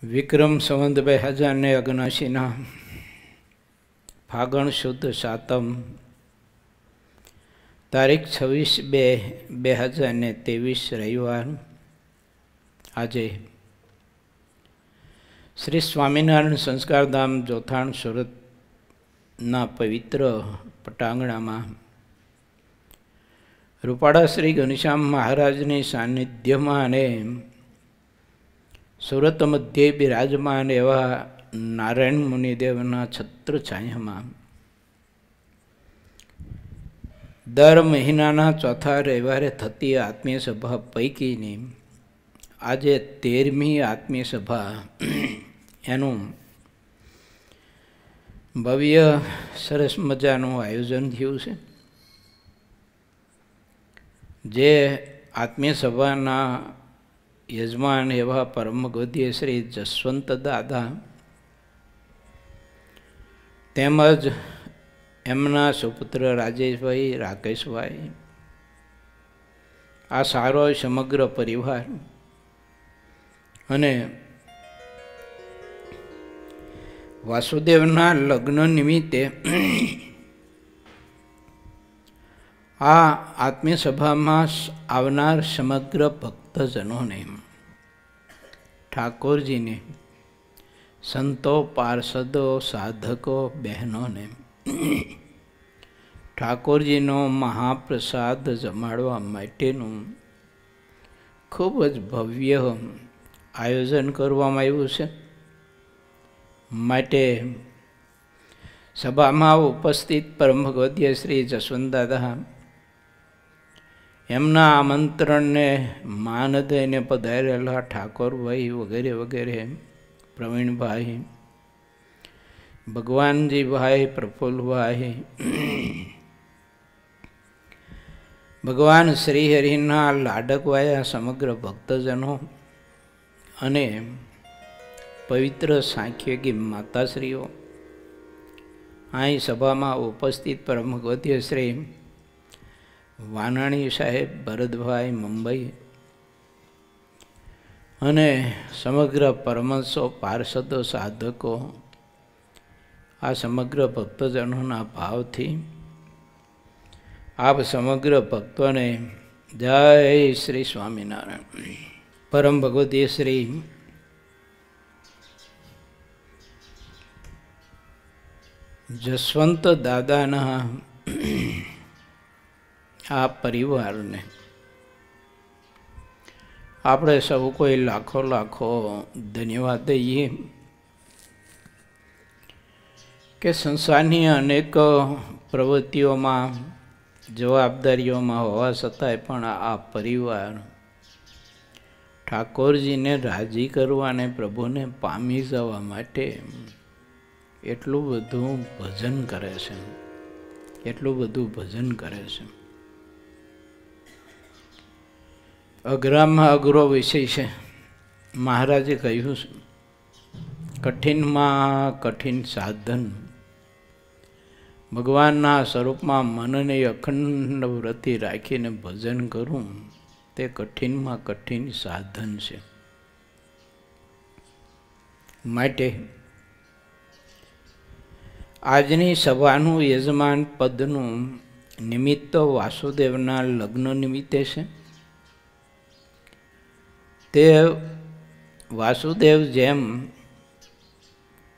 વિક્રમ સંવત 2079 ફાગણ શુદ્ધ સાતમ તારીખ 26/2/2023 રવિવાર. આજે શ્રી સ્વામિનારાયણ સંસ્કારધામ જોથાણ સુરતના પવિત્ર પટાંગણામાં રૂપાળા શ્રી ઘનશ્યામ મહારાજની સાનિધ્યમાં અને સુરત મધ્યે બિરાજમાન એવા નારાયણ મુનિદેવના છત્ર છાયામાં દર મહિનાના ચોથા રવિવારે થતી આત્મીય સભા પૈકીની આજે 13મી આત્મીય સભા એનું ભવ્ય સરસ મજાનું આયોજન થયું છે. જે આત્મીય સભાના યજમાન એવા પરમ ગોધ્ય શ્રી જસવંત દાદા તેમજ એમના સુપુત્ર રાજેશભાઈ, રાકેશભાઈ, આ સારો સમગ્ર પરિવાર અને વાસુદેવના લગ્ન નિમિત્તે આ આત્મીય સભામાં આવનાર સમગ્ર ભક્તજનોને, ઠાકોરજીને, સંતો, પાર્ષદો, સાધકો, બહેનોને ઠાકોરજીનો મહાપ્રસાદ જમાડવા માટેનું ખૂબ જ ભવ્ય આયોજન કરવામાં આવ્યું છે. માટે સભામાં ઉપસ્થિત પરમ ભગવદ્ય શ્રી જસવંત દાદા એમના આમંત્રણને માન દઈને પધારેલા ઠાકોરભાઈ વગેરે વગેરે, પ્રવીણભાઈ, ભગવાનજીભાઈ, પ્રફુલ્લભાઈ, ભગવાન શ્રી હરિના લાડકવાયા સમગ્ર ભક્તજનો અને પવિત્ર સાંખ્યકી માતાશ્રીઓ, અહીં સભામાં ઉપસ્થિત પરમ ભગવદ્ય શ્રી વાનાણી સાહેબ, ભરતભાઈ, મુંબઈ અને સમગ્ર પરમહંસો, પાર્ષદો, સાધકો, આ સમગ્ર ભક્તજનોના ભાવથી આપ સમગ્ર ભક્તોને જય શ્રી સ્વામિનારાયણ. પરમ ભગવદ્ય શ્રી જસવંત દાદાના આ પરિવારને આપણે સૌ કોઈ લાખો લાખો ધન્યવાદ દઈએ કે સંસારની અનેક પ્રવૃત્તિઓમાં, જવાબદારીઓમાં હોવા છતાંય પણ આ પરિવાર ઠાકોરજીને રાજી કરવા અને પ્રભુને પામી જવા માટે એટલું બધું ભજન કરે છે, એટલું બધું ભજન કરે છે. અઘરામાં અઘરો વિષય છે. મહારાજે કહ્યું છે, કઠિનમાં કઠિન સાધન, ભગવાનના સ્વરૂપમાં મનને અખંડ વૃત્તિ રાખીને ભજન કરવું તે કઠિનમાં કઠિન સાધન છે. માટે આજની સભાનું યજમાન પદનું નિમિત્ત વાસુદેવના લગ્ન નિમિત્તે છે. તે વાસુદેવ જેમ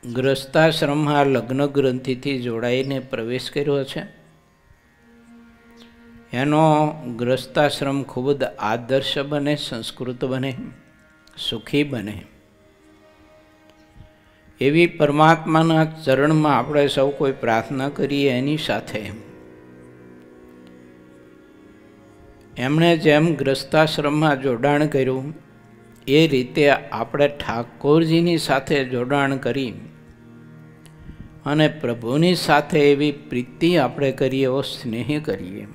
ગ્રસ્તાશ્રમમાં લગ્ન ગ્રંથિથી જોડાઈને પ્રવેશ કર્યો છે, એનો ગ્રસ્તાશ્રમ ખૂબ જ આદર્શ બને, સંસ્કૃત બને, સુખી બને, એવી પરમાત્માના ચરણમાં આપણે સૌ કોઈ પ્રાર્થના કરીએ. એની સાથે એમણે જેમ ગ્રસ્તાશ્રમમાં જોડાણ કર્યું એ રીતે આપણે ઠાકોરજીની સાથે જોડાણ કરી અને પ્રભુની સાથે એવી પ્રીતિ આપણે કરીએ, એવો સ્નેહ કરીએ.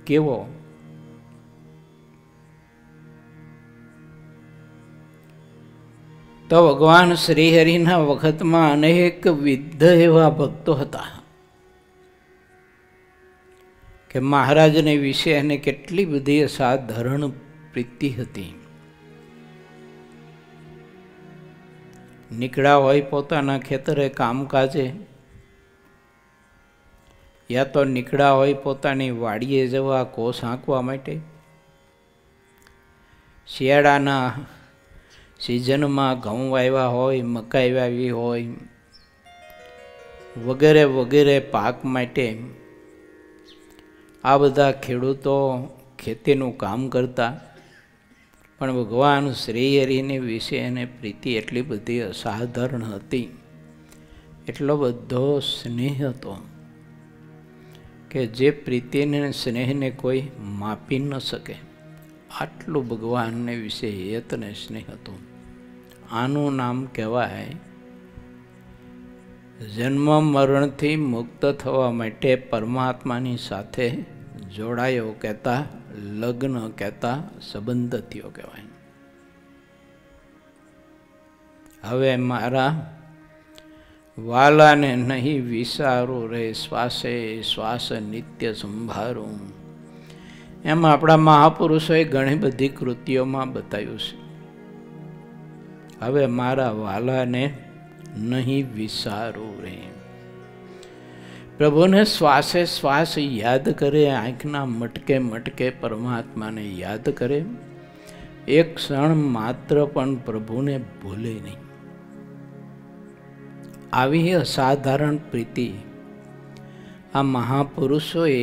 કેવો? તો ભગવાન શ્રી હરિના વખતમાં અનેક વિદ્ધ એવા ભક્તો હતા કે મહારાજને વિશે એને કેટલી બધી અસાધારણ પ્રીતિ હતી. નીકળ્યા હોય પોતાના ખેતરે કામકાજે, યા તો નીકળ્યા હોય પોતાની વાડીએ જવા કોસ હાંકવા માટે, શિયાળાના સિઝનમાં ઘઉં વાવ્યા હોય, મકાઈ વાવી હોય, વગેરે વગેરે પાક માટે આ બધા ખેડૂતો ખેતીનું કામ કરતા. પણ ભગવાન શ્રી હરિને વિશે એને પ્રીતિ એટલી બધી અસાધારણ હતી, એટલો બધો સ્નેહ હતો કે જે પ્રીતિને સ્નેહને કોઈ માપી ન શકે. આટલું ભગવાનને વિશે યતને સ્નેહ હતો. આનું નામ કહેવાય જન્મ મરણથી મુક્ત થવા માટે પરમાત્માની સાથે જોડાયો કહેતા, લગ્ન કહેતા, સંબંધ થયો કહેવાય. હવે મારા વાલાને નહીં વિસારું રે, શ્વાસે શ્વાસ નિત્ય સંભારું. એમ આપણા મહાપુરુષોએ ઘણી બધી કૃતિઓમાં બતાવ્યું છે. હવે મારા વાલાને નહીં વિસારું રે. પ્રભુને શ્વાસે શ્વાસ યાદ કરે, આંખના મટકે મટકે પરમાત્માને યાદ કરે, એક ક્ષણ માત્ર પણ પ્રભુને ભૂલે નહીં. આવી અસાધારણ પ્રીતિ આ મહાપુરુષોએ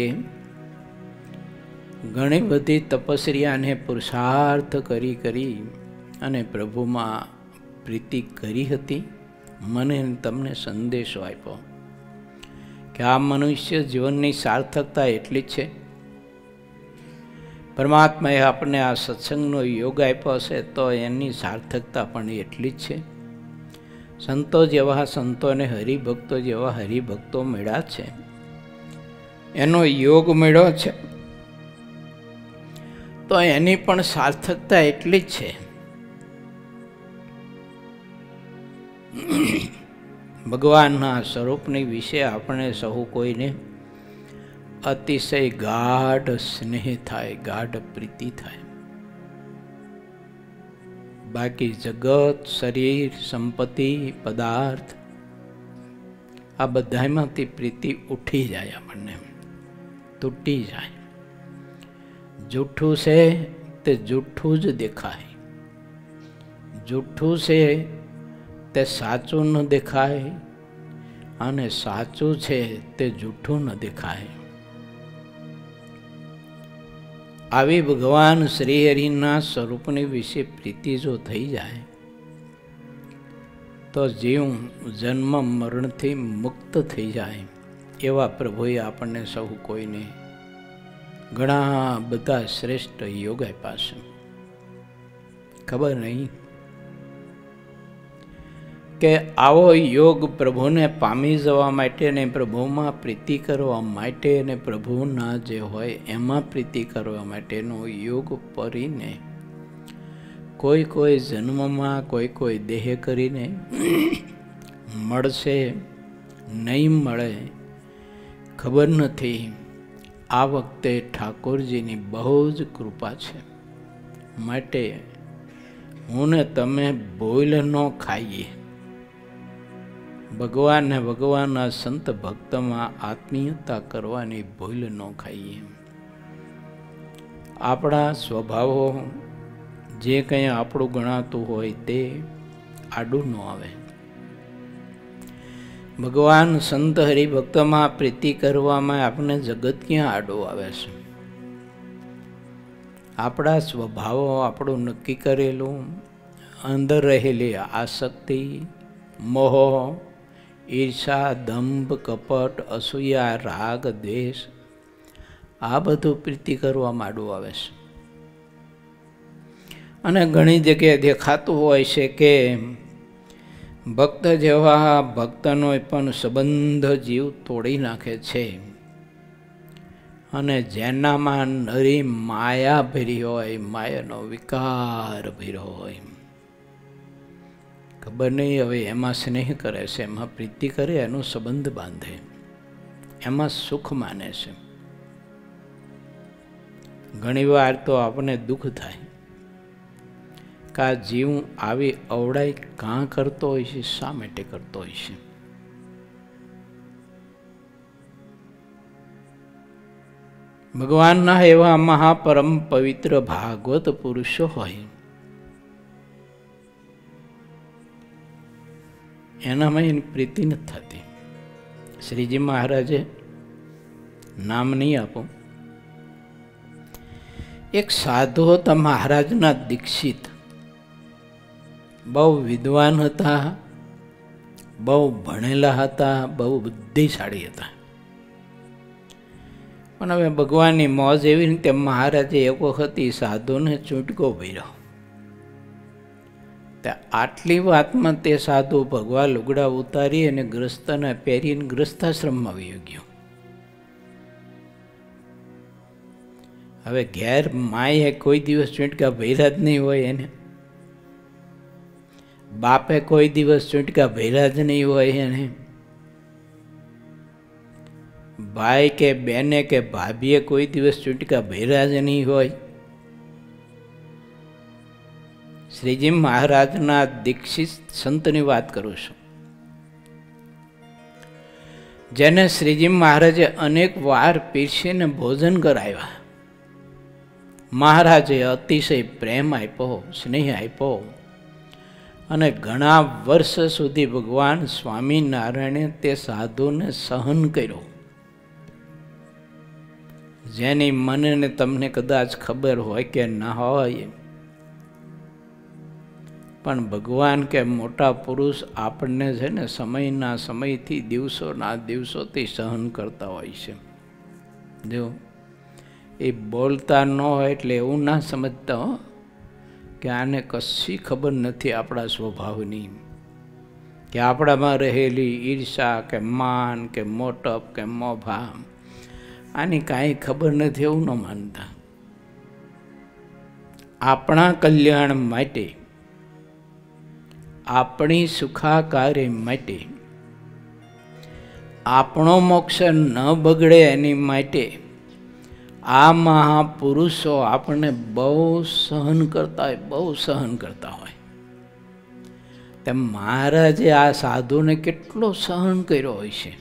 ઘણી બધી તપસ્યા અને પુરુષાર્થ કરી અને પ્રભુમાં પ્રીતિ કરી હતી. મને તમને સંદેશો આપ્યો કે આ મનુષ્ય જીવનની સાર્થકતા એટલી જ છે. પરમાત્માએ આપણને આ સત્સંગનો યોગ આપ્યો છે તો એની સાર્થકતા પણ એટલી જ છે. સંતો જેવા સંતોને હરિભક્તો જેવા હરિભક્તો મળ્યા છે, એનો યોગ મળ્યો છે, તો એની પણ સાર્થકતા એટલી જ છે. ભગવાનના સ્વરૂપની વિશે આપણે સહુ કોઈને અતિશય ગાઢ સ્નેહ થાય, ગાઢ પ્રીતિ થાય. બાકી જગત, શરીર, સંપત્તિ, પદાર્થ આ બધામાંથી પ્રીતિ ઉઠી જાય, આપણને તૂટી જાય. જૂઠું છે તે જૂઠું જ દેખાય, જૂઠું છે તે સાચું ન દેખાય, અને સાચું છે તે જૂઠું ન દેખાય. આવી ભગવાન શ્રી હરિના સ્વરૂપની વિશે પ્રીતિ જો થઈ જાય તો જીવ જન્મ મરણથી મુક્ત થઈ જાય. એવા પ્રભુએ આપણને સૌ કોઈને ઘણા બધા શ્રેષ્ઠ યોગ આપ્યા છે. ખબર નહીં કે આવો યોગ પ્રભુને પામી જવા માટે ને પ્રભુમાં પ્રીતિ કરવા માટે ને પ્રભુના જે હોય એમાં પ્રીતિ કરવા માટેનો યોગ કરીને કોઈ જન્મમાં કોઈ દેહ કરીને મળશે નહીં મળે ખબર નથી. આ વખતે ઠાકોરજીની બહુ જ કૃપા છે, માટે હું ને તમે ભૂલ ન ખાઈએ. ભગવાનને ભગવાનના સંત ભક્તમાં આત્મીયતા કરવાની ભૂલ ન ખાઈએ. આપણા સ્વભાવો જે કંઈ આપણું ગણાતું હોય તે આડું ન આવે. ભગવાન સંત હરિભક્તમાં પ્રીતિ કરવામાં આપણે જગત ક્યાં આડું આવે છે? આપણા સ્વભાવો, આપણું નક્કી કરેલું, અંદર રહેલી આસક્તિ, મોહ, ઈર્ષા, દંભ, કપટ, અસૂયા, રાગ, દ્વેષ, આ બધું પ્રીતિ કરવા માંડવું આવે છે. અને ઘણી જગ્યાએ દેખાતું હોય છે કે ભક્ત જેવા ભક્તનો પણ સંબંધ જીવ તોડી નાખે છે, અને જેનામાં નરી માયા ભરી હોય, માયાનો વિકાર ભર્યો હોય, ખબર નહીં હવે એમાં સ્નેહ કરે છે, એમાં પ્રીતિ કરે, એનો સંબંધ બાંધે, એમાં સુખ માને છે. ઘણી વાર તો આપણને દુઃખ થાય કે આ જીવ આવી અવડાઈ કાં કરતો હોય છે, શા માટે કરતો હોય છે? ભગવાનના એવા મહાપરમ પવિત્ર ભાગવત પુરુષો હોય, એનામાં એની પ્રીતિ નથી થતી. શ્રીજી મહારાજે નામ નહીં આપો, એક સાધુ હતા મહારાજના દીક્ષિત, બહુ વિદ્વાન હતા, બહુ ભણેલા હતા, બહુ બુદ્ધિશાળી હતા. પણ હવે ભગવાનની મોજ એવી રીતે મહારાજે એક વખત સાધુને છૂટકો ભર્યો. આટલી વાતમાં તે સાધુ ભગવા લુગડા ઉતારી અને ગ્રસ્તને પહેરીને ગ્રસ્તાશ્રમમાં વયો ગયો. હવે ઘેર માએ કોઈ દિવસ ચૂંટકા ભર્યા જ નહીં હોય, એને બાપે કોઈ દિવસ ચૂંટકા ભર્યા જ નહીં હોય, એને ભાઈ કે બેને કે ભાભીએ કોઈ દિવસ ચૂંટકા ભર્યા જ નહીં હોય. શ્રીજી મહારાજના દીક્ષિત સંતની વાત કરું છું, જેને શ્રીજી મહારાજે અનેક વાર પીરસીને ભોજન કરાવ્યા. મહારાજે અતિશય પ્રેમ આપ્યો, સ્નેહ આપ્યો, અને ઘણા વર્ષ સુધી ભગવાન સ્વામિનારાયણે તે સાધુને સહન કર્યો. જેની મને તમને કદાચ ખબર હોય કે ના હોય, પણ ભગવાન કે મોટા પુરુષ આપણને છે ને સમયના સમયથી દિવસોના દિવસોથી સહન કરતા હોય છે. જો એ બોલતા ન હોય એટલે એવું ના સમજતા હો કે આને કશી ખબર નથી આપણા સ્વભાવની, કે આપણામાં રહેલી ઈર્ષા કે માન કે મોટપ કે મોભા, આની કાંઈ ખબર નથી, એવું ન માનતા. આપણા કલ્યાણ માટે, આપણી સુખાકારી માટે, આપણો મોક્ષ ન બગડે એની માટે આ મહાપુરુષો આપણને બહુ સહન કરતા હોય, બહુ સહન કરતા હોય. તેમ મહારાજે આ સાધુને કેટલો સહન કર્યો હોય છે.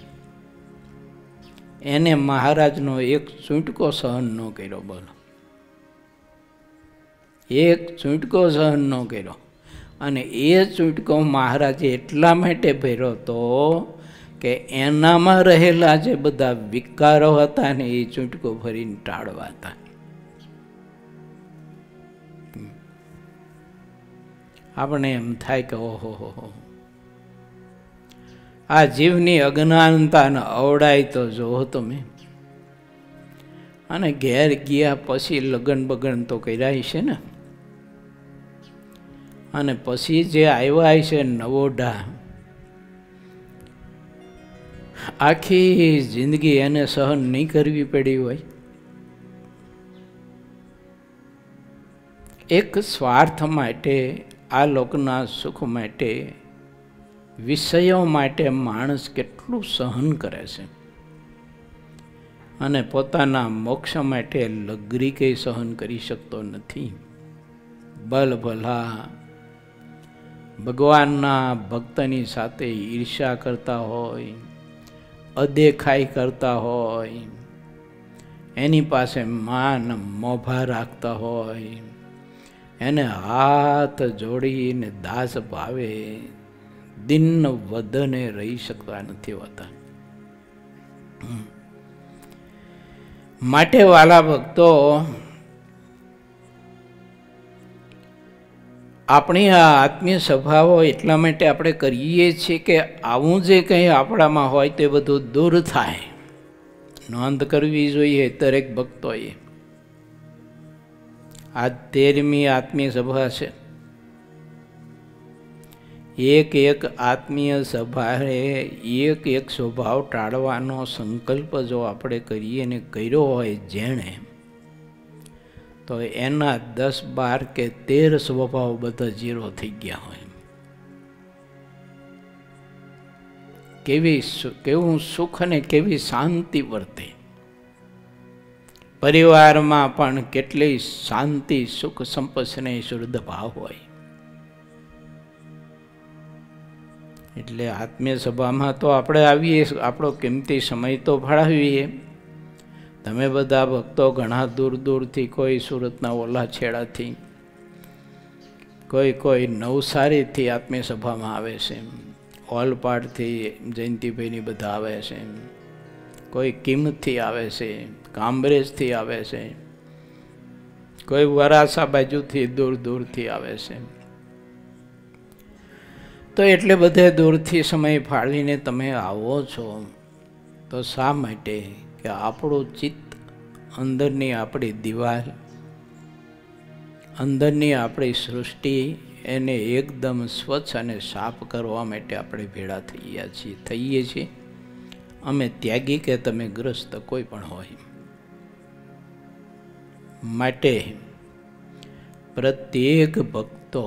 એને મહારાજનો એક ચૂંટકો સહન ન કર્યો. બોલો, એક ચૂંટકો સહન ન કર્યો. અને એ ચૂંટકો મહારાજે એટલા માટે ભર્યો હતો કે એનામાં રહેલા જે બધા વિકારો હતા ને એ ચૂંટકો ભરીને ટાળવા હતા. આપણે એમ થાય કે ઓહો હો, આ જીવની અજ્ઞાનતાને અવડાય તો જોવો તમે. અને ઘેર ગયા પછી લગન બગન તો કર્યા છે ને, અને પછી જે આવ્યા છે નવોઢા, આખી જિંદગી એને સહન નહીં કરવી પડી હોય. એક સ્વાર્થ માટે, આ લોકના સુખ માટે, વિષયો માટે માણસ કેટલું સહન કરે છે, અને પોતાના મોક્ષ માટે લગરી કંઈ સહન કરી શકતો નથી. બલ ભલા ભગવાનના ભક્તની સાથે ઈર્ષ્યા કરતા હોય, અદેખાઈ કરતા હોય, એની પાસે માન મોભા રાખતા હોય, એને હાથ જોડીને દાસ ભાવે દિન વધને રહી શકતા નથી હોતા. માટે વાલા ભક્તો, આપણી આ આત્મીય સ્વભાવો એટલા માટે આપણે કરીએ છીએ કે આવું જે કંઈ આપણામાં હોય તે બધું દૂર થાય. નોંધ કરવી જોઈએ દરેક ભક્તોએ. આ 13મી આત્મીય સભા છે. એક એક આત્મીય સભાએ એક એક સ્વભાવ ટાળવાનો સંકલ્પ જો આપણે કરીએ ને કર્યો હોય જેણે, તો એના 10, 12 કે 13 સ્વભાવ બધા 0 થઈ ગયા હોય. કેવું સુખ અને કેવી શાંતિ વર્તે. પરિવારમાં પણ કેટલી શાંતિ, સુખ, સંપત્તિ, શુદ્ધ ભાવ હોય. એટલે આત્મીય સભામાં તો આપણે આવીએ, આપણો કિંમતી સમય તો ફાળવીએ. તમે બધા ભક્તો ઘણા દૂર દૂરથી, કોઈ સુરતના ઓલા છેડાથી, કોઈ નવસારીથી આત્મીય સભામાં આવે છે, ઓલપાડથી જયંતિભાઈની બધા આવે છે, કોઈ કિમથી આવે છે, કામરેજથી આવે છે, કોઈ વરાસા બાજુથી દૂર દૂરથી આવે છે. તો એટલે બધે દૂરથી સમય ફાળવીને તમે આવો છો તો શા માટે? કે આપણું ચિત્ત, અંદરની આપણી દિવાલ, અંદરની આપણી સૃષ્ટિ, એને એકદમ સ્વચ્છ અને સાફ કરવા માટે આપણે ભેળા થઈએ છીએ. અમે ત્યાગી કે તમે ગ્રસ્ત કોઈ પણ હોય, માટે પ્રત્યેક ભક્તો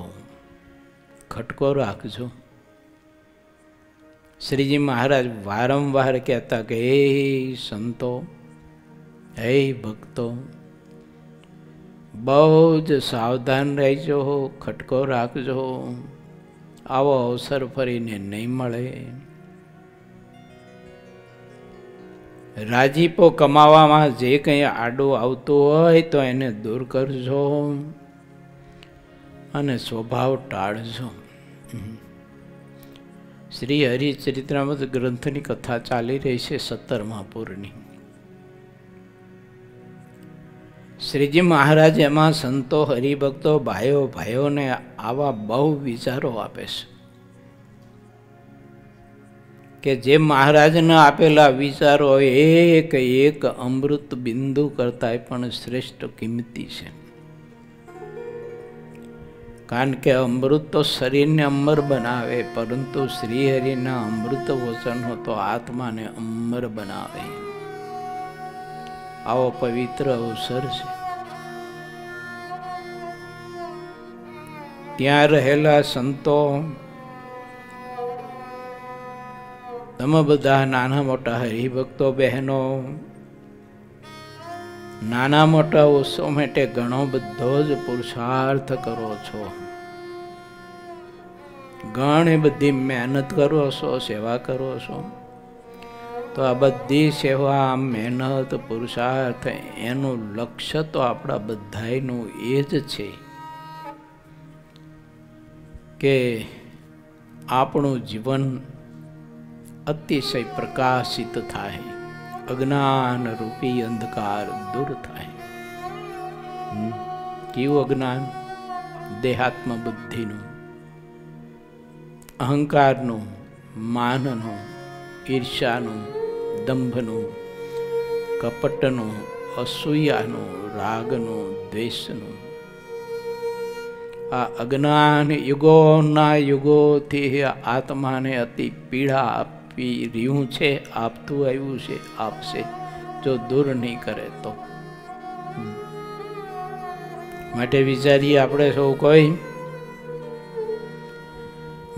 ખટકો રાખજો. શ્રીજી મહારાજ વારંવાર કહેતા કે હે સંતો, હે ભક્તો, બહુ જ સાવધાન રહેજો, ખટકો રાખજો, આવો અવસર ફરીને નહીં મળે. રાજીપો કમાવામાં જે કંઈ આડું આવતું હોય તો એને દૂર કરજો અને સ્વભાવ ટાળજો. શ્રી હરિચરિત્રામૃત ગ્રંથની કથા ચાલી રહી છે 17મા પૂરની. શ્રીજી મહારાજ એમાં સંતો, હરિભક્તો, ભાઈઓને આવા બહુ વિચારો આપે છે કે જે મહારાજના આપેલા વિચારો એક અમૃત બિંદુ કરતા પણ શ્રેષ્ઠ કિંમતી છે. કારણ કે અમૃત તો શરીરને અમર બનાવે, પરંતુ શ્રીહરિના અમૃત વચનો તો આત્માને અમર બનાવે. આવો પવિત્ર અવસર છે. ત્યાં રહેલા સંતો, તમે બધા નાના મોટા હરિભક્તો બહેનો, નાના મોટા ઉત્સવ માટે ઘણો બધો જ પુરુષાર્થ કરો છો, ઘણી બધી મહેનત કરો છો, સેવા કરો છો. તો આ બધી સેવા, મહેનત, પુરુષાર્થ, એનું લક્ષ્ય તો આપણા બધાયનું એ જ છે કે આપણું જીવન અતિશય પ્રકાશિત થાય, અજ્ઞાન રૂપી અંધકાર દૂર થાય. કેવું અજ્ઞાન? દેહાત્મ બુદ્ધિનું, અહંકારનું, માનનું, ઈર્ષ્યાનું, દંભનું, કપટનું, અસૂયાનું, રાગનું, દ્વેષનું. આ અજ્ઞાન યુગોના યુગોથી આત્માને અતિ પીડા આપી રહ્યું છે, આપતું આવ્યું છે, આપશે, જો દૂર નહીં કરે તો. માટે વિચારીએ આપણે સૌ કોઈ,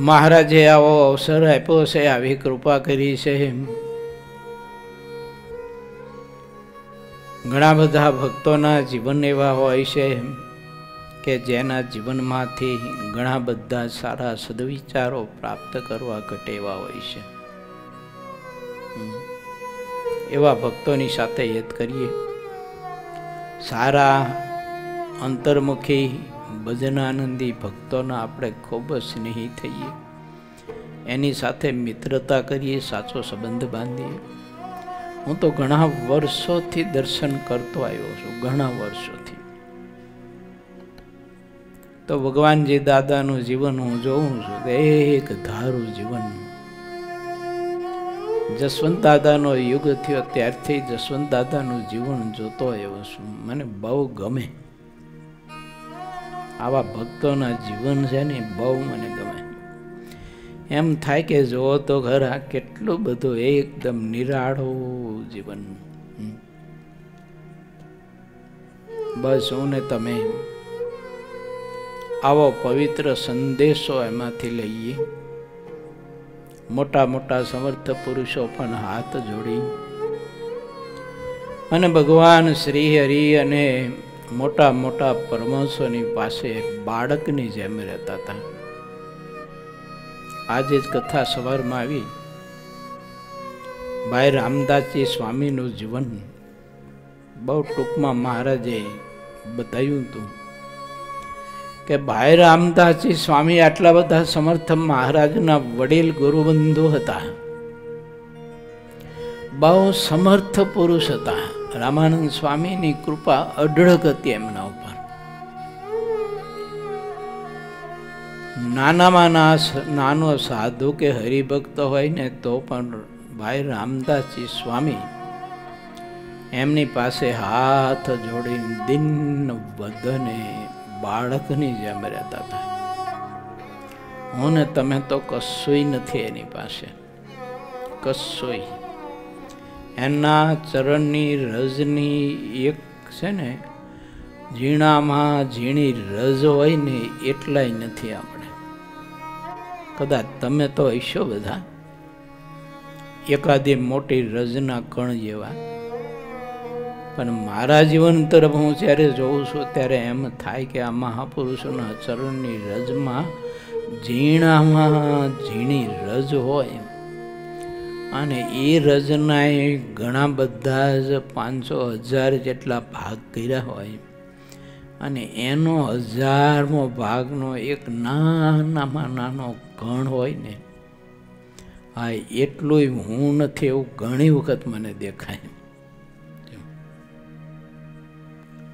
મહારાજે આવો અવસર આપ્યો છે, આવી કૃપા કરી છે. ઘણા બધા ભક્તોના જીવન એવા હોય છે કે જેના જીવનમાંથી ઘણા બધા સારા સદવિચારો પ્રાપ્ત કરવા ઘટેવા હોય છે. એવા ભક્તોની સાથે યાદ કરીએ. સારા અંતર્મુખી ભજનાનંદી ભક્તોના આપણે ખૂબ સ્નેહી થઈએ, એની સાથે મિત્રતા કરીએ, સાચો સંબંધ બાંધીએ. હું તો ઘણા વર્ષોથી દર્શન કરતો આવ્યો છું, ઘણા વર્ષોથી. તો ભગવાનજી દાદાનું જીવન હું જોઉં છું, એક ધારું જીવન. જસવંત દાદાનો યુગ થયો ત્યારથી જસવંત દાદાનું જીવન જોતો આવ્યો છું. મને બહુ ગમે આવા ભક્તોના જીવન છે ને, બહુ મને ગમે. એમ થાય કે જોવો તો ખરા કેટલું બધું એકદમ નિરાળું જીવન. બસ હું ને તમે આવો પવિત્ર સંદેશો એમાંથી લઈએ. મોટા મોટા સમર્થ પુરુષો પણ હાથ જોડી અને ભગવાન શ્રી હરિ અને મોટા મોટા પરમહંસોની પાસે બાળકની જેમ રહેતા હતા. આજે જ કથા સવારમાં આવી. ભાઈ રામદાસજી સ્વામીનું જીવન બહુ ટૂંકમાં મહારાજે બતાવ્યું હતું કે ભાઈ રામદાસજી સ્વામી આટલા બધા સમર્થ મહારાજના વડીલ ગુરુબંધુ હતા, બહુ સમર્થ પુરુષ હતા. રામાનંદ સ્વામીની કૃપા અઢળક હતી એમના ઉપર. નાનામાં નાનો સાધુ કે હરિભક્ત હોય ને તો પણ ભાઈ રામદાસજી સ્વામી એમની પાસે હાથ જોડીને દિન બધને બાળકની જેમ રહેતા હતા. હું ને તમે તો કશુંય નથી એની પાસે, કશુંય. એના ચરણની રજની એક છે ને, ઝીણામાં ઝીણી રજ હોય ને એટલાય નથી આપણે. કદાચ તમે તો હશો બધા એકાદી મોટી રજના કણ જેવા, પણ મારા જીવન તરફ હું જ્યારે જોઉં છું ત્યારે એમ થાય કે આ મહાપુરુષોના ચરણની રજમાં ઝીણામાં ઝીણી રજ હોય, અને એ રજના ઘણા બધા જ 500,000 જેટલા ભાગ કર્યા હોય, અને એનો 1000મો ભાગનો એક નાનામાં નાનો કણ હોય ને, હા એટલું હું નથી એવું ઘણી વખત મને દેખાય.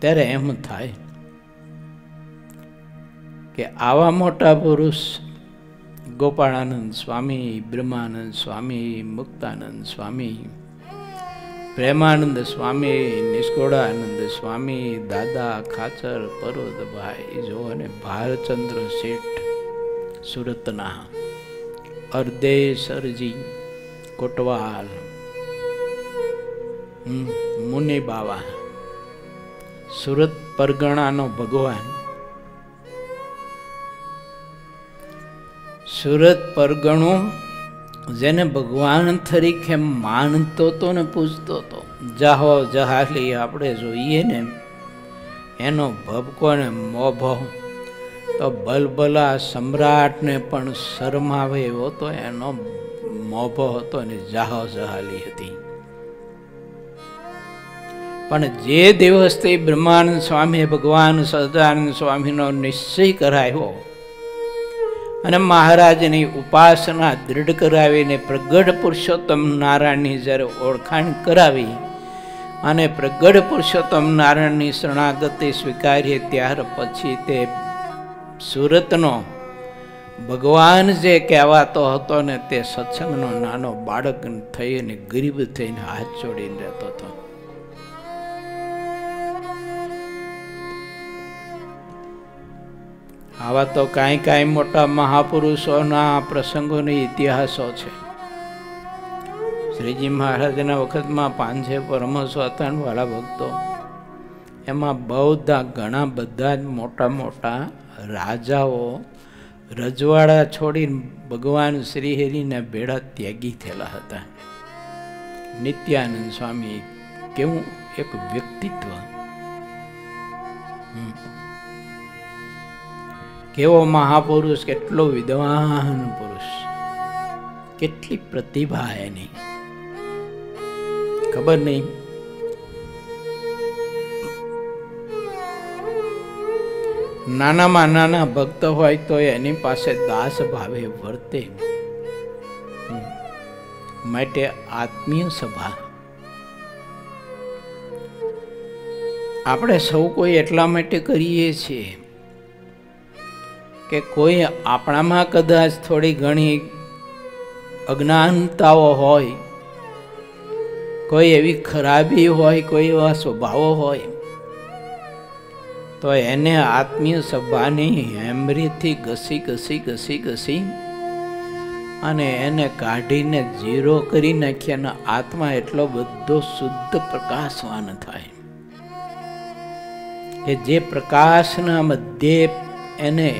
ત્યારે એમ થાય કે આવા મોટા પુરુષ ગોપાળાનંદ સ્વામી, બ્રહ્માનંદ સ્વામી, મુક્તાનંદ સ્વામી, પ્રેમાનંદ સ્વામી, નિષ્કોળાનંદ સ્વામી, દાદા ખાચર પરોદભાઈ જો, અને ભારચંદ્ર શેઠ સુરતના, અર્ધેસરજી કોટવાલ, મુનિ બાવા, સુરત પરગણાનો ભગવાન, સુરત પરગણું જેને ભગવાન તરીકે માનતો તો ને પૂજતો હતો. જાહો જહાલી આપણે જોઈએ ને એનો ભબકો ને મોભો તો બલબલા સમ્રાટને પણ શરમાવે એવો તો એનો મોભો હતો ને જાહો જહાલી હતી. પણ જે દિવસથી બ્રહ્માનંદ સ્વામીએ ભગવાન સહજાનંદ સ્વામીનો નિશ્ચય કરાવ્યો અને મહારાજની ઉપાસના દૃઢ કરાવીને પ્રગટ પુરુષોત્તમ નારાયણની જ્યારે ઓળખાણ કરાવી અને પ્રગટ પુરુષોત્તમ નારાયણની શરણાગતિ સ્વીકારીએ ત્યાર પછી તે સુરતનો ભગવાન જે કહેવાતો હતો ને તે સત્સંગનો નાનો બાળક થઈ અને ગરીબ થઈને હાથ જોડીને રહેતો હતો. આવા તો કાંઈ મોટા મહાપુરુષોના પ્રસંગોની ઇતિહાસો છે. શ્રીજી મહારાજના વખતમાં 5 પરમહંસો હતા વાળા ભક્તો, એમાં બૌદ્ધા ઘણા બધા જ મોટા મોટા રાજાઓ રજવાડા છોડીને ભગવાન શ્રીહરિના ભેળા ત્યાગી થયેલા હતા. નિત્યાનંદ સ્વામી કેવું એક વ્યક્તિત્વ, કેવો મહાપુરુષ, કેટલો વિદ્વાન પુરુષ, કેટલી પ્રતિભા એની ખબર નહીં. નાનામાં નાના ભક્ત હોય તો એની પાસે દાસ ભાવે વર્તે. માટે આત્મીય સભા આપણે સૌ કોઈ એટલા માટે કરીએ છીએ કે કોઈ આપણામાં કદાચ થોડી ઘણી અજ્ઞાનતાઓ હોય, કોઈ એવી ખરાબી હોય, કોઈ એવા સ્વભાવો હોય, તો એને આત્મીય સભાની હેમરીથી ઘસી અને એને કાઢીને ઝીરો કરી નાખી અને આત્મા એટલો બધો શુદ્ધ પ્રકાશવાન થાય કે જે પ્રકાશના મધ્યે એને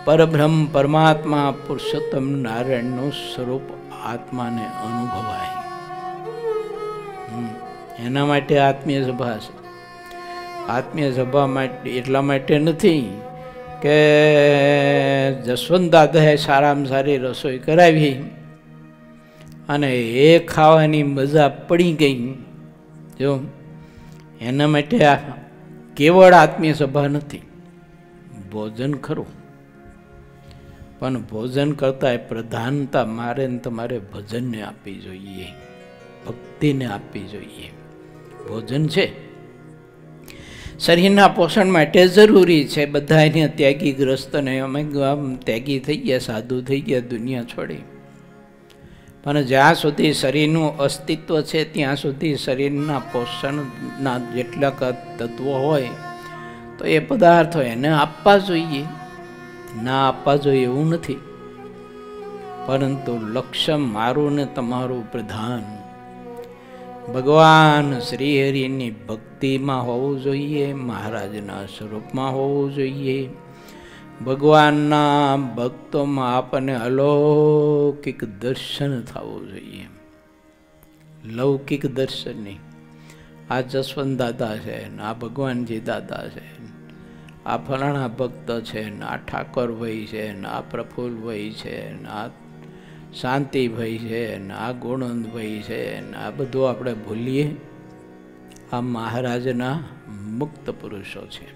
પરબ્રહ્મ પરમાત્મા પુરુષોત્તમ નારાયણનું સ્વરૂપ આત્માને અનુભવાય. એના માટે આત્મીય સભા છે. આત્મીય સભા માટે એટલા માટે નથી કે જસવંત દાદાએ સારામાં સારી રસોઈ કરાવી અને એ ખાવાની મજા પડી ગઈ. જો એના માટે આ કેવળ આત્મીય સભા નથી, ભોજન ખરું, પણ ભોજન કરતાં એ પ્રધાનતા મારે ને તમારે ભજનને આપવી જોઈએ, ભક્તિને આપવી જોઈએ. ભોજન છે શરીરના પોષણ માટે જરૂરી છે. બધા એને ત્યાગીગ્રસ્તને અમે ત્યાગી થઈ ગયા, સાધુ થઈ ગયા, દુનિયા છોડી. પણ જ્યાં સુધી શરીરનું અસ્તિત્વ છે ત્યાં સુધી શરીરના પોષણના જેટલા તત્વો હોય તો એ પદાર્થો એને આપવા જોઈએ. ના આપવા જોઈએ એવું નથી, પરંતુ લક્ષ્ય મારું ને તમારું પ્રધાન ભગવાન શ્રીહરિની ભક્તિમાં હોવું જોઈએ, મહારાજના સ્વરૂપમાં હોવું જોઈએ. ભગવાનના ભક્તોમાં આપણને અલૌકિક દર્શન થવું જોઈએ, લૌકિક દર્શન નહીં. આ જસવંત દાદા છે ને આ ભગવાનજી દાદા છે, આ ફલાણા ભક્ત છે ને આ ઠાકોરભાઈ છે ને આ પ્રફુલ્લભાઈ છે ને આ શાંતિભાઈ છે ને આ ગુણવંતભાઈ છે ને આ બધું આપણે ભૂલીએ. આ મહારાજના મુક્ત પુરુષો છે.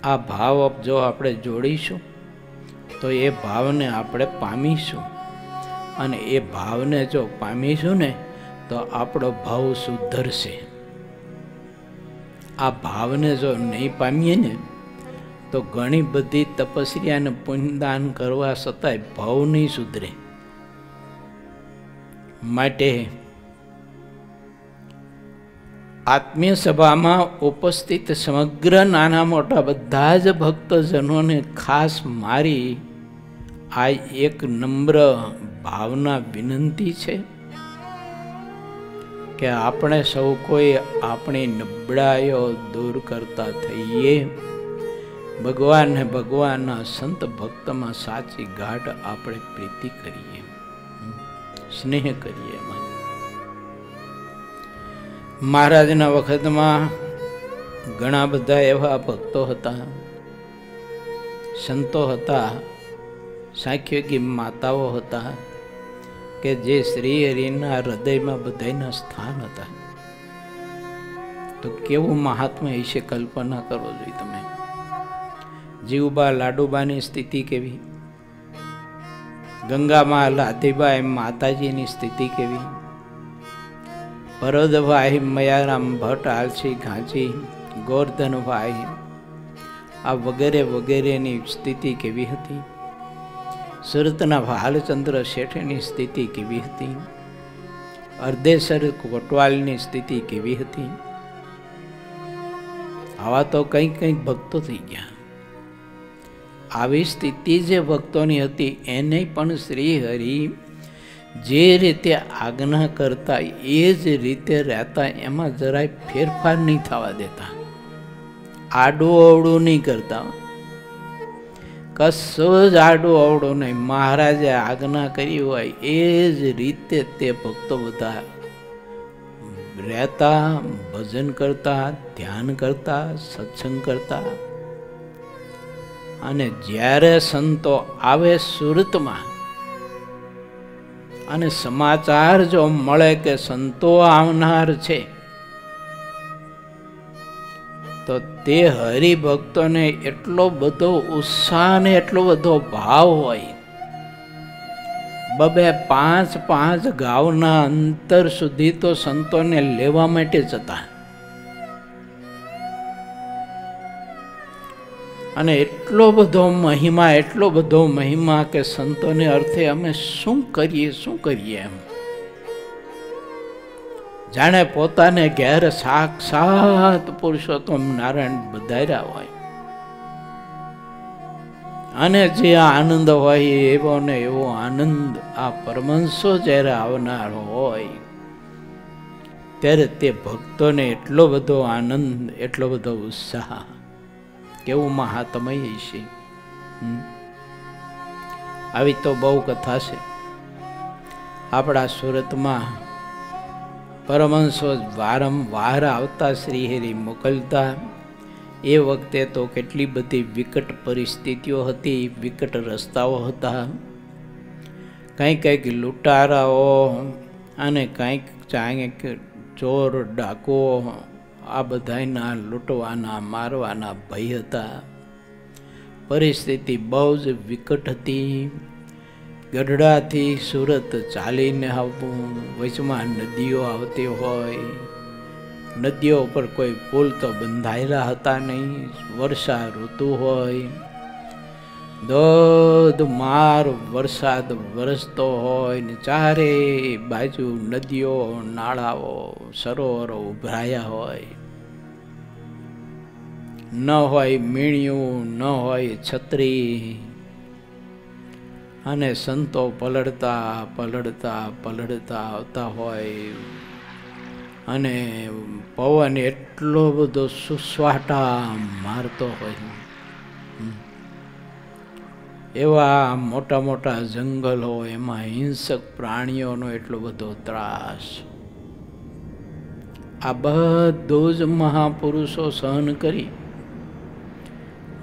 આ ભાવ જો આપણે જોડીશું તો એ ભાવને આપણે પામીશું, અને એ ભાવને જો પામીશું ને તો આપણો ભાવ સુધરશે. આ ભાવને જો નહીં પામીએ ને તો ઘણી બધી તપસ્યા અને પુણ્યદાન કરવા છતાંય ભાવ નહીં સુધરે. માટે આત્મીય સભામાં ઉપસ્થિત સમગ્ર નાના મોટા બધા જ ભક્તજનોને ખાસ મારી આ એક નમ્ર ભાવના વિનંતી છે કે આપણે સૌ કોઈ આપણી નબળાઈઓ દૂર કરતા થઈએ. ભગવાનને ભગવાનના સંત ભક્તમાં સાચી ગાઢ આપણે પ્રીતિ કરીએ, સ્નેહ કરીએ. મહારાજના વખતમાં ઘણા બધા એવા ભક્તો હતા, સંતો હતા, સાંખ્યોગી માતાઓ હતા કે જે શ્રી હરિના હૃદયમાં બધાના સ્થાન હતા. તો કેવું મહાત્મા હશે કલ્પના કરો જોઈએ તમે. જીવબા લાડુબાની સ્થિતિ કેવી, ગંગામાં લાધીબાઈ માતાજીની સ્થિતિ કેવી, ભરતભાઈ મયારામ ભટ્ટ આલસી ઘાંચી, ગોરધનભાઈ આ વગેરે વગેરેની સ્થિતિ કેવી હતી, સુરતના ભાલચંદ્ર શેઠની સ્થિતિ કેવી હતી, અર્ધેસર કોટવાલની સ્થિતિ કેવી હતી. આવા તો કંઈક કંઈક ભક્તો થઈ ગયા. આવી સ્થિતિ જે ભક્તોની હતી એને પણ શ્રી હરિ જે રીતે આજ્ઞા કરતા એ જ રીતે રહેતા, એમાં જરાય ફેરફાર નહીં થવા દેતા, આડું અવડું નહીં કરતા, કશું જ આડું અવડું નહીં. મહારાજે આજ્ઞા કરી હોય એ જ રીતે તે ભક્તો બધા રહેતા, ભજન કરતા, ધ્યાન કરતા, સત્સંગ કરતા. અને જ્યારે સંતો આવે સુરતમાં અને સમાચાર જો મળે કે સંતો આવનાર છે તો તે હરિભક્તોને એટલો બધો ઉત્સાહ ને એટલો બધો ભાવ હોય, બબે 5-5 ગાવના અંતર સુધી તો સંતોને લેવા માટે જતા. અને એટલો બધો મહિમા કે સંતોને અર્થે અમે શું કરીએ એમ જાણે પોતાને ઘેર સાક્ષાત પુરુષોત્તમ નારાયણ બધાર્યા હોય. અને જે આનંદ હોય એવો ને એવો આનંદ આ પરમહંસો જ્યારે આવનાર હોય ત્યારે તે ભક્તોને એટલો બધો આનંદ, એટલો બધો ઉત્સાહ. કેવું મહાત્મય છે. આવી તો બહુ કથા છે. આપણા સુરતમાં પરમહંસો વારંવાર આવતા, શ્રીહરિ મોકલતા, એ વખતે તો કેટલી બધી વિકટ પરિસ્થિતિઓ હતી, વિકટ રસ્તાઓ હતા. કંઈક લૂંટારાઓ અને કંઈક ચોર ડાકુઓ, આ બધાના લૂંટવાના મારવાના ભય હતા. પરિસ્થિતિ બહુ જ વિકટ હતી. ગઢડાથી સુરત ચાલીને આવવું, વચમાં નદીઓ આવતી હોય, નદીઓ ઉપર કોઈ પુલ તો બંધાયેલા હતા નહીં. વર્ષા ઋતુ હોય, ધોધમાર વરસાદ વરસતો હોય ને ચારે બાજુ નદીઓ, નાળાઓ, સરોવરો ઉભરાયા હોય. ન હોય મીણિયું, ન હોય છત્રી, અને સંતો પલળતા પલળતા પલળતા આવતા હોય, અને પવન એટલો બધો સુસવાટા મારતો હોય. એવા મોટા મોટા જંગલો, એમાં હિંસક પ્રાણીઓનો એટલો બધો ત્રાસ. આ બધું જ મહાપુરુષો સહન કરી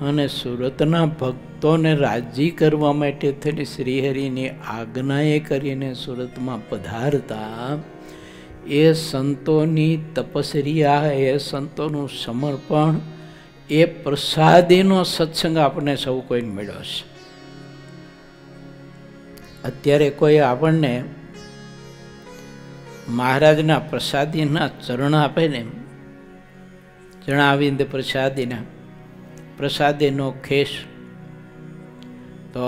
અને સુરતના ભક્તોને રાજી કરવા માટે થઈને શ્રીહરિની આજ્ઞાએ કરીને સુરતમાં પધારતા. એ સંતોની તપસ્યા, એ સંતોનું સમર્પણ, એ પ્રસાદીનો સત્સંગ આપણે સૌ કોઈને મળ્યો છે. અત્યારે કોઈ આપણને મહારાજના પ્રસાદીના ચરણ આપે ને, જણાવીને પ્રસાદીના પ્રસાદીનો ખેસ તો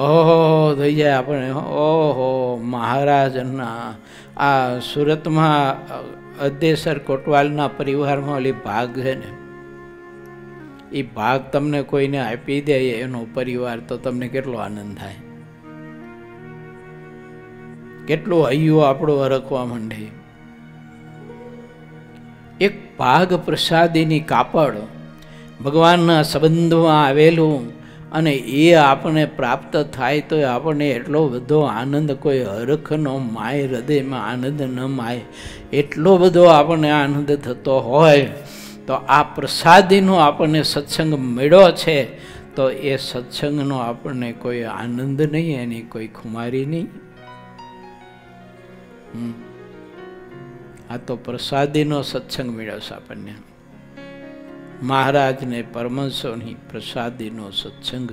થઈ જાય આપણે. ઓહો, મહારાજના આ સુરતમાં અદેસર કોટવાલના પરિવારમાં ઓલી ભાગ છે ને, એ ભાગ તમને કોઈને આપી દે એનો પરિવાર, તો તમને કેટલો આનંદ થાય, કેટલું હૈયું આપણું હરખવા માંડે. એક ભાગ પ્રસાદીની કાપડ ભગવાનના સંબંધમાં આવેલું, અને એ આપણને પ્રાપ્ત થાય તો આપણને એટલો બધો આનંદ, કોઈ હરખ ન માય, હૃદયમાં આનંદ ન માય, એટલો બધો આપણને આનંદ થતો હોય. તો આ પ્રસાદીનો આપણને સત્સંગ મળ્યો છે, તો એ સત્સંગનો આપણને કોઈ આનંદ નહીં, એની કોઈ ખુમારી નહીં. આ તો પ્રસાદીનો સત્સંગ મળ્યો છે આપણને. મહારાજને પરમહંસોની પ્રસાદીનો સત્સંગ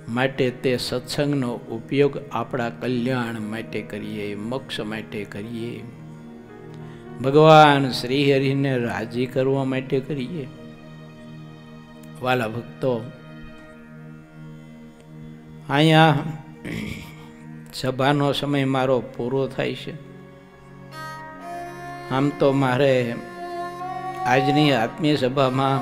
માટે, તે સત્સંગનો ઉપયોગ આપણા કલ્યાણ માટે કરીએ, મોક્ષ માટે કરીએ, ભગવાન શ્રીહરિને રાજી કરવા માટે કરીએ. વાલા ભક્તો, અહીંયા સભાનો સમય મારો પૂરો થાય છે. આમ તો મારે આજની આત્મીય સભામાં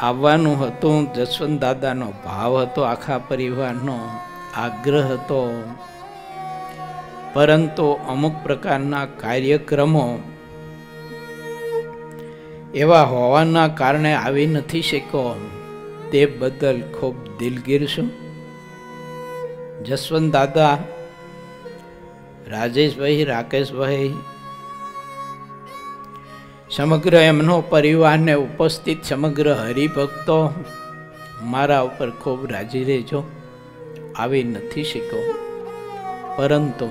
આવવાનું હતું. જસવંત દાદાનો ભાવ હતો, આખા પરિવારનો આગ્રહ હતો, પરંતુ અમુક પ્રકારના કાર્યક્રમો એવા હોવાના કારણે આવી નથી શક્યો. તે બદલ ખૂબ દિલગીર છું. જસવંત દાદા, રાજેશભાઈ, રાકેશભાઈ, સમગ્ર એમનો પરિવારને ઉપસ્થિત સમગ્ર હરિભક્તો, મારા ઉપર ખૂબ રાજી રહેજો. આવી નથી શક્યો, પરંતુ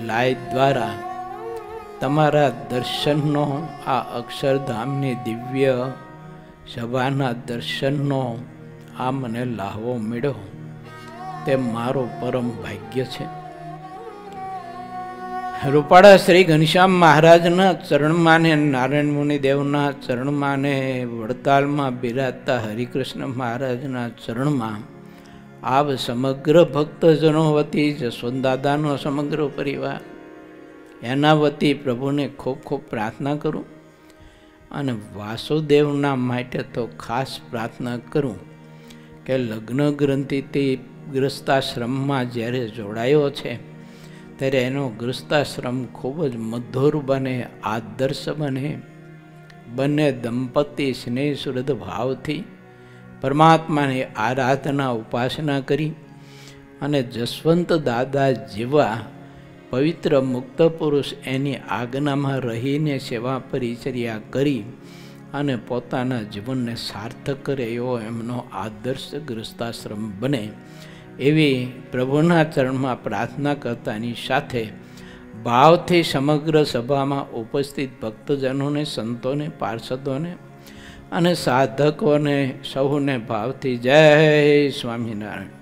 લાઈવ દ્વારા તમારા દર્શનનો, આ અક્ષરધામની દિવ્ય સભાના દર્શનનો આ મને લાહવો મળ્યો, તે મારું પરમ ભાગ્ય છે. રૂપાળા શ્રી ઘનશ્યામ મહારાજના ચરણમાં ને નારાયણ મુનિ દેવના ચરણમાં ને વડતાલમાં બિરાજતા હરિકૃષ્ણ મહારાજના ચરણમાં આપ સમગ્ર ભક્તજનો વતી, જસવંત દાદાનો સમગ્ર પરિવાર, એના વતી પ્રભુને ખૂબ ખૂબ પ્રાર્થના કરું. અને વાસુદેવના માટે તો ખાસ પ્રાર્થના કરું કે લગ્ન ગ્રંથિથી ગ્રસ્તાશ્રમમાં જ્યારે જોડાયો છે, ત્યારે એનો ગૃહસ્થાશ્રમ ખૂબ જ મધુર બને, આદર્શ બને. બંને દંપતી સ્નેહ સુરત ભાવથી પરમાત્માની આરાધના, ઉપાસના કરી અને જસવંત દાદા જેવા પવિત્ર મુક્ત પુરુષ એની આજ્ઞામાં રહીને સેવા પરિચર્યા કરી અને પોતાના જીવનને સાર્થક કરે એવો એમનો આદર્શ ગૃહસ્થાશ્રમ બને એવી પ્રભુના ચરણમાં પ્રાર્થના કરતાની સાથે ભાવથી સમગ્ર સભામાં ઉપસ્થિત ભક્તજનોને, સંતોને, પાર્ષદોને અને સાધકોને સૌને ભાવથી જય સ્વામિનારાયણ.